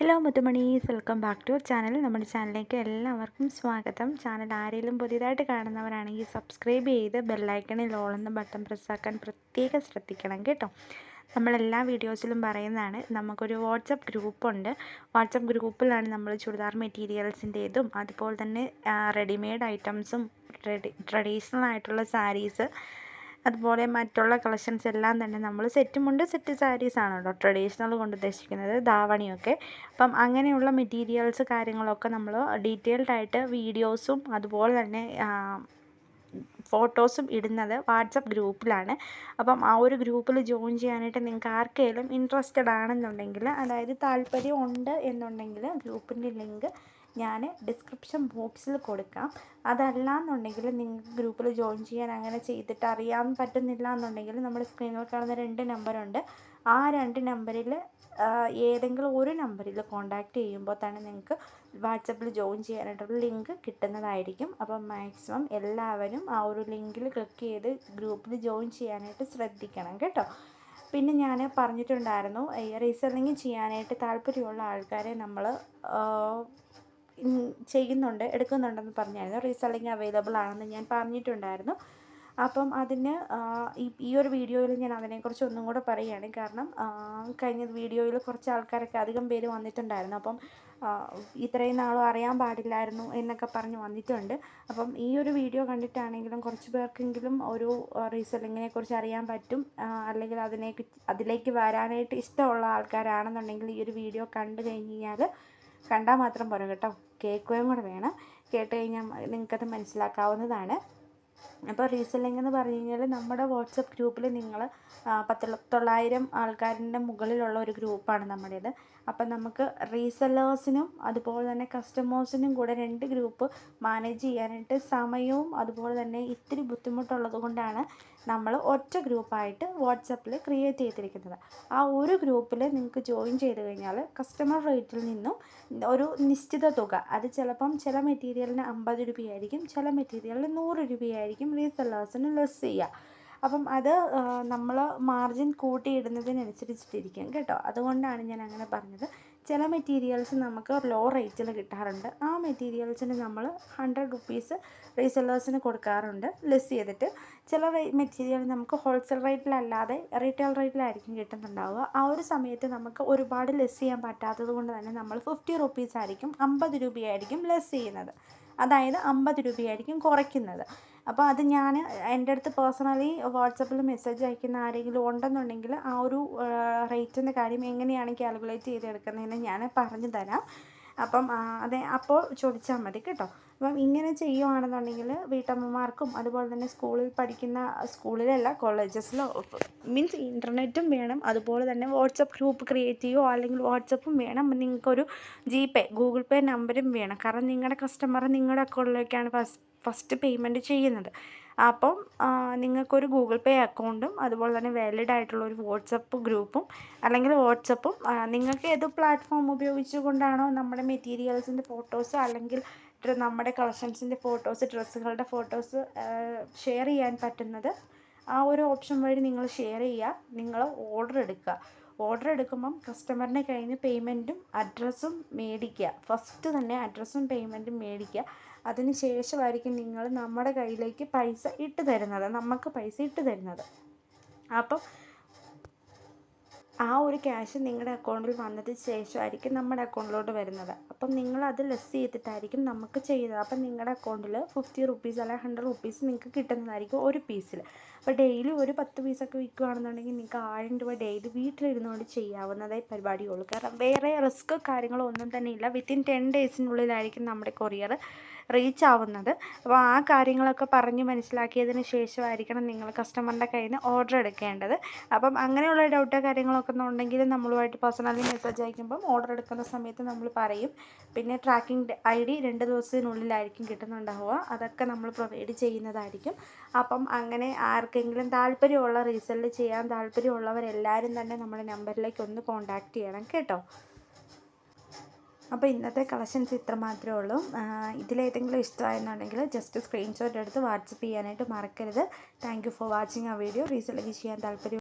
Hello മുത്തുമണീസ്, welcome back to channel. നമ്മുടെ ചാനലിലേക്ക് എല്ലാവർക്കും സ്വാഗതം. ചാനൽ ആരെങ്കിലും പുതിയതായിട്ട് കാണുന്നവരാണെങ്കിൽ സബ്സ്ക്രൈബ് ചെയ്ത് ബെല്ലൈക്കണിൽ ഓൾ എന്ന ബട്ടൺ പ്രസ്സാക്കാൻ പ്രത്യേകം ശ്രദ്ധിക്കണം കേട്ടോ. നമ്മളെല്ലാ വീഡിയോസിലും പറയുന്നതാണ്, നമുക്കൊരു വാട്സപ്പ് ഗ്രൂപ്പുണ്ട്. വാട്സപ്പ് ഗ്രൂപ്പിലാണ് നമ്മൾ ചുരിദാർ മെറ്റീരിയൽസിൻ്റേതും അതുപോലെ തന്നെ റെഡിമെയ്ഡ് ഐറ്റംസും ട്രഡീഷണൽ ആയിട്ടുള്ള സാരീസ് അതുപോലെ മറ്റുള്ള കളക്ഷൻസ് എല്ലാം തന്നെ നമ്മൾ സെറ്റുമുണ്ട്, സെറ്റ് സാരീസാണ് കേട്ടോ ട്രഡീഷണൽ കൊണ്ട് ഉദ്ദേശിക്കുന്നത്, ധാവണിയൊക്കെ. അപ്പം അങ്ങനെയുള്ള മെറ്റീരിയൽസ് കാര്യങ്ങളൊക്കെ നമ്മൾ ഡീറ്റെയിൽഡ് ആയിട്ട് വീഡിയോസും അതുപോലെ തന്നെ ഫോട്ടോസും ഇടുന്നത് വാട്സപ്പ് ഗ്രൂപ്പിലാണ്. അപ്പം ആ ഒരു ഗ്രൂപ്പിൽ ജോയിൻ ചെയ്യാനായിട്ട് നിങ്ങൾക്ക് ആർക്കെങ്കിലും ഇൻട്രസ്റ്റഡ് ആണെന്നുണ്ടെങ്കിൽ, അതായത് താല്പര്യം ഉണ്ട് എന്നുണ്ടെങ്കിൽ, ഗ്രൂപ്പിൻ്റെ ലിങ്ക് ഞാൻ ഡിസ്ക്രിപ്ഷൻ ബോക്സിൽ കൊടുക്കാം. അതല്ല എന്നുണ്ടെങ്കിൽ നിങ്ങൾക്ക് ഗ്രൂപ്പിൽ ജോയിൻ ചെയ്യാൻ അങ്ങനെ ചെയ്തിട്ട് അറിയാൻ പറ്റുന്നില്ല എന്നുണ്ടെങ്കിൽ നമ്മുടെ സ്ക്രീനിൽ കാണുന്ന 2 നമ്പറുണ്ട്. ആ 2 നമ്പറിൽ ഏതെങ്കിലും ഒരു നമ്പറിൽ കോൺടാക്റ്റ് ചെയ്യുമ്പോൾ തന്നെ നിങ്ങൾക്ക് വാട്സപ്പിൽ ജോയിൻ ചെയ്യാനായിട്ടുള്ള ലിങ്ക് കിട്ടുന്നതായിരിക്കും. അപ്പം മാക്സിമം എല്ലാവരും ആ ഒരു ലിങ്കിൽ ക്ലിക്ക് ചെയ്ത് ഗ്രൂപ്പിൽ ജോയിൻ ചെയ്യാനായിട്ട് ശ്രദ്ധിക്കണം കേട്ടോ. പിന്നെ ഞാൻ പറഞ്ഞിട്ടുണ്ടായിരുന്നു, റീസെല്ലിങ് ചെയ്യാനായിട്ട് താല്പര്യമുള്ള ആൾക്കാരെ നമ്മൾ എടുക്കുന്നുണ്ടെന്ന് പറഞ്ഞായിരുന്നു. റീസെല്ലിങ് അവൈലബിൾ ആണെന്ന് ഞാൻ പറഞ്ഞിട്ടുണ്ടായിരുന്നു. അപ്പം അതിന് ഈ ഒരു വീഡിയോയിൽ ഞാൻ അതിനെക്കുറിച്ച് ഒന്നും കൂടെ പറയുകയാണ്. കാരണം കഴിഞ്ഞ വീഡിയോയിൽ കുറച്ച് ആൾക്കാരൊക്കെ അധികം പേര് വന്നിട്ടുണ്ടായിരുന്നു. അപ്പം ഇത്രയും നാളും അറിയാൻ പാടില്ലായിരുന്നു എന്നൊക്കെ പറഞ്ഞ് വന്നിട്ടുണ്ട്. അപ്പം ഈ ഒരു വീഡിയോ കണ്ടിട്ടാണെങ്കിലും കുറച്ച് പേർക്കെങ്കിലും ഒരു റീസെല്ലിങ്ങിനെ കുറിച്ച് അറിയാൻ പറ്റും. അല്ലെങ്കിൽ അതിലേക്ക് വരാനായിട്ട് ഇഷ്ടമുള്ള ആൾക്കാരാണെന്നുണ്ടെങ്കിൽ ഈ ഒരു വീഡിയോ കണ്ടു കഴിഞ്ഞാൽ കണ്ടാൽ മാത്രം പോരാ കേട്ടോ, കേൾക്കുകയും കൂടെ വേണം. കേട്ട് കഴിഞ്ഞാൽ നിങ്ങൾക്കത് മനസ്സിലാക്കാവുന്നതാണ്. അപ്പോൾ റീസെല്ലിംഗ് എന്ന് പറഞ്ഞു കഴിഞ്ഞാൽ നമ്മുടെ വാട്സപ്പ് ഗ്രൂപ്പിൽ നിങ്ങൾ 900 ആൾക്കാരിൻ്റെ മുകളിലുള്ള ഒരു ഗ്രൂപ്പാണ് നമ്മുടേത്. അപ്പം നമുക്ക് റീസെല്ലേഴ്സിനും അതുപോലെ തന്നെ കസ്റ്റമേഴ്സിനും കൂടെ 2 ഗ്രൂപ്പ് മാനേജ് ചെയ്യാനായിട്ട് സമയവും അതുപോലെ തന്നെ ഇത്തിരി ബുദ്ധിമുട്ടുള്ളത് കൊണ്ടാണ് നമ്മൾ ഒറ്റ ഗ്രൂപ്പായിട്ട് വാട്സപ്പിൽ ക്രിയേറ്റ് ചെയ്തിരിക്കുന്നത്. ആ ഒരു ഗ്രൂപ്പിൽ നിങ്ങൾക്ക് ജോയിൻ ചെയ്ത് കഴിഞ്ഞാൽ കസ്റ്റമർ റേറ്റിൽ നിന്നും ഒരു നിശ്ചിത തുക, അത് ചിലപ്പം ചില മെറ്റീരിയലിന് 50 രൂപയായിരിക്കും, ചില മെറ്റീരിയലിന് 100 രൂപയായിരിക്കും റീസെല്ലേഴ്സിന് ലെസ് ചെയ്യുക. അപ്പം അത് നമ്മൾ മാർജിൻ കൂട്ടിയിടുന്നതിനനുസരിച്ചിട്ടിരിക്കും കേട്ടോ. അതുകൊണ്ടാണ് ഞാൻ അങ്ങനെ പറഞ്ഞത്. ചില മെറ്റീരിയൽസ് നമുക്ക് ലോ റേറ്റിൽ കിട്ടാറുണ്ട്. ആ മെറ്റീരിയൽസിന് നമ്മൾ 100 റുപ്പീസ് റീസെല്ലേഴ്സിന് കൊടുക്കാറുണ്ട് ലെസ് ചെയ്തിട്ട്. ചില മെറ്റീരിയൽ നമുക്ക് ഹോൾസെയിൽ റേറ്റിലല്ലാതെ റീറ്റെയിൽ റേറ്റിലായിരിക്കും കിട്ടുന്നുണ്ടാവുക. ആ ഒരു സമയത്ത് നമുക്ക് ഒരുപാട് ലെസ് ചെയ്യാൻ പറ്റാത്തത് കൊണ്ട് തന്നെ നമ്മൾ 50 റുപ്പീസ് ആയിരിക്കും, 50 രൂപയായിരിക്കും ലെസ് ചെയ്യുന്നത്. അതായത് 50 രൂപയായിരിക്കും കുറയ്ക്കുന്നത്. അപ്പോൾ അത് ഞാൻ എൻ്റെ അടുത്ത് പേഴ്സണലി വാട്സപ്പിൽ മെസ്സേജ് അയക്കുന്ന ആരെങ്കിലും ഉണ്ടെന്നുണ്ടെങ്കിൽ ആ ഒരു റേറ്റിൻ്റെ കാര്യം എങ്ങനെയാണ് കാൽക്കുലേറ്റ് ചെയ്തെടുക്കുന്നതെന്ന് ഞാൻ പറഞ്ഞു തരാം. അപ്പം അപ്പോൾ ചോദിച്ചാൽ മതി കേട്ടോ. അപ്പം ഇങ്ങനെ ചെയ്യുകയാണെന്നുണ്ടെങ്കിൽ വീട്ടമ്മമാർക്കും അതുപോലെ തന്നെ സ്കൂളിലല്ല കോളേജസിലോ മീൻസ് ഇൻ്റർനെറ്റും വേണം, അതുപോലെ തന്നെ വാട്സപ്പ് ഗ്രൂപ്പ് ക്രിയേറ്റ് ചെയ്യുകയോ അല്ലെങ്കിൽ വാട്സപ്പും വേണം. നിങ്ങൾക്കൊരു ഗൂഗിൾ പേ നമ്പരും വേണം. കാരണം നിങ്ങളുടെ കസ്റ്റമർ നിങ്ങളുടെ അക്കൗണ്ടിലേക്കാണ് ഫസ്റ്റ് പേയ്മെൻറ്റ് ചെയ്യുന്നത്. അപ്പം നിങ്ങൾക്കൊരു ഗൂഗിൾ പേ അക്കൗണ്ടും അതുപോലെ തന്നെ വാലിഡ് ആയിട്ടുള്ള ഒരു വാട്സപ്പ് ഗ്രൂപ്പും അല്ലെങ്കിൽ വാട്സപ്പും, നിങ്ങൾക്ക് ഏത് പ്ലാറ്റ്ഫോം ഉപയോഗിച്ചുകൊണ്ടാണോ നമ്മുടെ മെറ്റീരിയൽസിൻ്റെ ഫോട്ടോസ് അല്ലെങ്കിൽ നമ്മുടെ കളക്ഷൻസിൻ്റെ ഫോട്ടോസ്, ഡ്രസ്സുകളുടെ ഫോട്ടോസ് ഷെയർ ചെയ്യാൻ പറ്റുന്നത്, ആ ഒരു ഓപ്ഷൻ വഴി നിങ്ങൾ ഷെയർ ചെയ്യുക. നിങ്ങൾ ഓർഡർ എടുക്കുമ്പം കസ്റ്റമറിൻ്റെ കയ്യിൽ നിന്ന് പേയ്മെൻറ്റും അഡ്രസ്സും മേടിക്കുക. ഫസ്റ്റ് തന്നെ അഡ്രസ്സും പേയ്മെൻറ്റും മേടിക്കുക. അതിന് ശേഷമായിരിക്കും നിങ്ങൾ നമ്മുടെ കയ്യിലേക്ക് നമുക്ക് പൈസ ഇട്ട് തരുന്നത്. അപ്പം ആ ഒരു ക്യാഷ് നിങ്ങളുടെ അക്കൗണ്ടിൽ വന്നതിന് ശേഷമായിരിക്കും നമ്മുടെ അക്കൗണ്ടിലോട്ട് വരുന്നത്. അപ്പം നിങ്ങളത് ലെസ് ചെയ്തിട്ടായിരിക്കും നമുക്ക് ചെയ്യുന്നത്. അപ്പം നിങ്ങളുടെ അക്കൗണ്ടിൽ 50 റുപ്പീസ് അല്ലെങ്കിൽ 100 റുപ്പീസ് നിങ്ങൾക്ക് കിട്ടുന്നതായിരിക്കും ഒരു പീസിൽ. അപ്പോൾ ഡെയിലി ഒരു 10 പീസൊക്കെ വിൽക്കുകയാണെന്നുണ്ടെങ്കിൽ നിങ്ങൾക്ക് 1000 രൂപ ഡെയിലി വീട്ടിലിരുന്നുകൊണ്ട് ചെയ്യാവുന്നതേ പരിപാടിയുള്ളൂ. കാരണം വേറെ റിസ്ക് കാര്യങ്ങളോ ഒന്നും തന്നെ ഇല്ല. വിത്തിൻ 10 ഡേയ്സിനുള്ളിലായിരിക്കും നമ്മുടെ കൊറിയർ റീച്ച് ആവുന്നത്. അപ്പോൾ ആ കാര്യങ്ങളൊക്കെ പറഞ്ഞ് മനസ്സിലാക്കിയതിന് ശേഷമായിരിക്കണം നിങ്ങൾ കസ്റ്റമറിൻ്റെ കയ്യിൽ നിന്ന് ഓർഡർ എടുക്കേണ്ടത്. അപ്പം അങ്ങനെയുള്ള ഡൗട്ടോ കാര്യങ്ങളൊക്കെ ഉണ്ടെങ്കിൽ നമ്മളുമായിട്ട് പേഴ്സണലി മെസ്സേജ് അയക്കുമ്പം ഓർഡർ എടുക്കുന്ന സമയത്ത് നമ്മൾ പറയും. പിന്നെ ട്രാക്കിംഗ് ID 2 ദിവസത്തിനുള്ളിലായിരിക്കും കിട്ടുന്നുണ്ടാവുക. അതൊക്കെ നമ്മൾ പ്രൊവൈഡ് ചെയ്യുന്നതായിരിക്കും. അപ്പം അങ്ങനെ ആർക്കെങ്കിലും താല്പര്യമുള്ള റീസെല്ല് ചെയ്യാൻ താല്പര്യമുള്ളവരെല്ലാവരും തന്നെ നമ്മുടെ നമ്പറിലേക്ക് ഒന്ന് കോൺടാക്റ്റ് ചെയ്യണം കേട്ടോ. അപ്പോൾ ഇന്നത്തെ കളക്ഷൻസ് ഇത്ര മാത്രമേ ഉള്ളൂ. ഇതിലേതെങ്കിലും ഇഷ്ടമായെന്നുണ്ടെങ്കിൽ ജസ്റ്റ് സ്ക്രീൻഷോട്ട് എടുത്ത് വാട്സപ്പ് ചെയ്യാനായിട്ട് മറക്കരുത്. താങ്ക് യു ഫോർ വാച്ചിങ് ആ വീഡിയോ. റീസെല്ലിംഗ് ചെയ്യാൻ താല്പര്യം